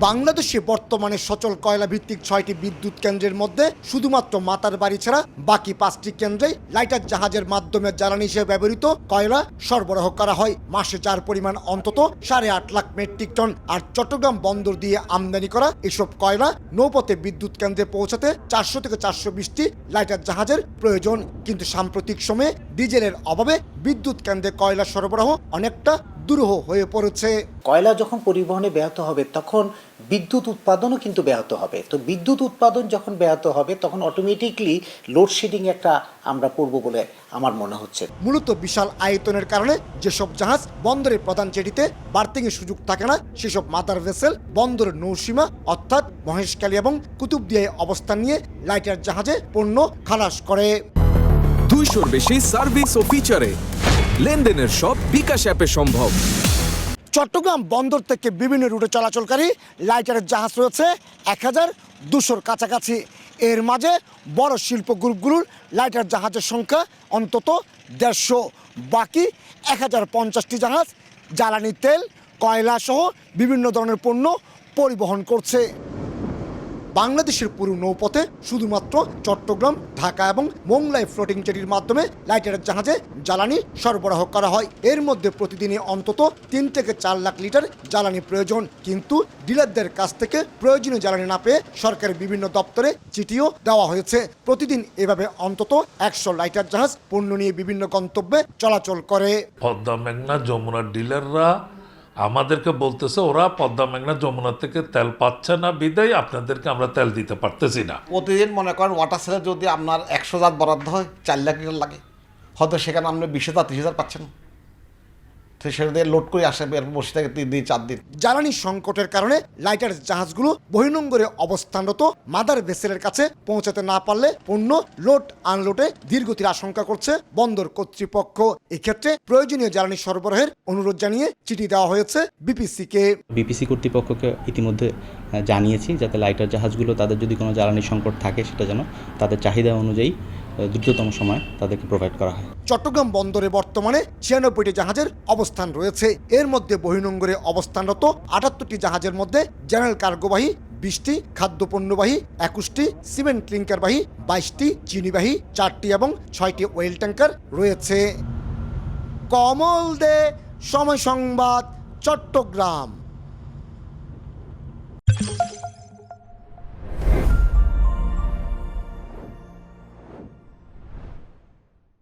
বাংলাদেশে বর্তমানে সচল কয়লা ভিত্তিক 6টি বিদ্যুৎ কেন্দ্রের মধ্যে শুধুমাত্র মাতার বাড়ি ছাড়া বাকি 5টি কেন্দ্রে লাইটার জাহাজের মাধ্যমে জ্বালানি হিসেবে ব্যবহৃত কয়লা সরবরাহ করা হয়। মাসে যার পরিমাণ অন্তত 8.5 লাখ মেট্রিক টন। আর চট্টগ্রাম বন্দর দিয়ে আমদানি করা এসব কয়লা নৌপথে বিদ্যুৎ কেন্দ্রে পৌঁছাতে 400 থেকে 420টি লাইটার জাহাজের প্রয়োজন। কিন্তু সাম্প্রতিক সময়ে ডিজেলের অভাবে বিদ্যুৎ কেন্দ্রে কয়লা সরবরাহ অনেকটা দুরূহ হয়ে পড়েছে। কয়লা যখন পরিবহনে ব্যাহত হবে তখন বিদ্যুৎ উৎপাদনও কিন্তু ব্যাহত হবে। তো বিদ্যুৎ উৎপাদন যখন ব্যাহত হবে তখন অটোমেটিকলি লোডশেডিং একটা আমরা পড়ব বলে আমার মনে হচ্ছে। মূলত বিশাল আয়তনের কারণে যেসব জাহাজ বন্দরের প্রধান জেটিতে বার্থিংয়ের সুযোগ থাকে না, সেসব মাদার ভেসেল বন্দরের নৌসীমা অর্থাৎ মহেশখালী এবং কুতুবদিয়ায় অবস্থান নিয়ে লাইটার জাহাজে পণ্য খালাস করে। 200-র বেশি সার্ভিস ও ফিচারে লেনদেনের সব বিকাশ অ্যাপে সম্ভব। চট্টগ্রাম বন্দর থেকে বিভিন্ন রুটে চলাচলকারী লাইটারের জাহাজ রয়েছে 1200-র কাছাকাছি। এর মাঝে বড় শিল্প গ্রুপগুলোর লাইটার জাহাজের সংখ্যা অন্তত 150। বাকি 1050টি জাহাজ জ্বালানি তেল, কয়লা সহ বিভিন্ন ধরনের পণ্য পরিবহন করছে। বাংলাদেশের পুরো নৌপথে শুধুমাত্র চট্টগ্রাম, ঢাকা এবং মোংলাই ফ্লোটিং জেটির মাধ্যমে লাইটারের জাহাজে জ্বালানি সরবরাহ করা হয়। এর মধ্যে প্রতিদিনই অন্তত 3 থেকে 4 লাখ লিটার জ্বালানি প্রয়োজন। কিন্তু ডিলারদের কাছ থেকে প্রয়োজনীয় জ্বালানি না পেয়ে সরকারের বিভিন্ন দপ্তরে চিঠিও দেওয়া হয়েছে। প্রতিদিন এভাবে অন্তত 100 লাইটার জাহাজ পণ্য নিয়ে বিভিন্ন গন্তব্যে চলাচল করে। পদ্মা মেঘনা যমুনার ডিলাররা আমাদেরকে বলতেছে ওরা পদ্মা মেঘনা যমুনা থেকে তেল পাচ্ছে না, বিদায় আপনাদেরকে আমরা তেল দিতে পারতেছি না। প্রতিদিন মনে করেন ওয়াটার সেলে যদি আপনার 100 জাত বরাদ্দ হয় 4 লাখ লিটার লাগে, হয়তো সেখানে আপনি 20,000 30,000 পাচ্ছেন। তো সেটা দিয়ে লোড করে আসে বসে থেকে 3 দিন 4 দিন। জ্বালানি সংকটের কারণে লাইটার জাহাজগুলো বহির্নোঙরে অবস্থানরত মাদার ভেসেলের কাছে পৌঁছাতে না পারলে পণ্য লোড আনলোডে ধীরগতির আশঙ্কা করছে বন্দর কর্তৃপক্ষ। এক্ষেত্রে প্রয়োজনীয় জ্বালানি সরবরাহের অনুরোধ জানিয়ে চিঠি দেওয়া হয়েছে বিপিসিকে। বিপিসি কর্তৃপক্ষকে ইতিমধ্যে জানিয়েছি যাতে লাইটার জাহাজগুলো তাদের যদি কোনো জ্বালানি সংকট থাকে সেটা যেন তাদের চাহিদা অনুযায়ী দ্রুততম সময় তাদেরকে প্রোভাইড করা হয়। চট্টগ্রাম বন্দরে বর্তমানে 96টি জাহাজের অবস্থান রয়েছে। এর মধ্যে বহির্নোঙরে অবস্থানরত 78টি জাহাজের মধ্যে জেনারেল কার্গোবাহী 20টি, খাদ্যপণ্যবাহী 21টি, সিমেন্ট ক্লিংকারবাহী 22টি, চিনিবাহী 4টি এবং 6টি ওয়েল ট্যাঙ্কার রয়েছে। কমল দে, সময় সংবাদ, চট্টগ্রাম।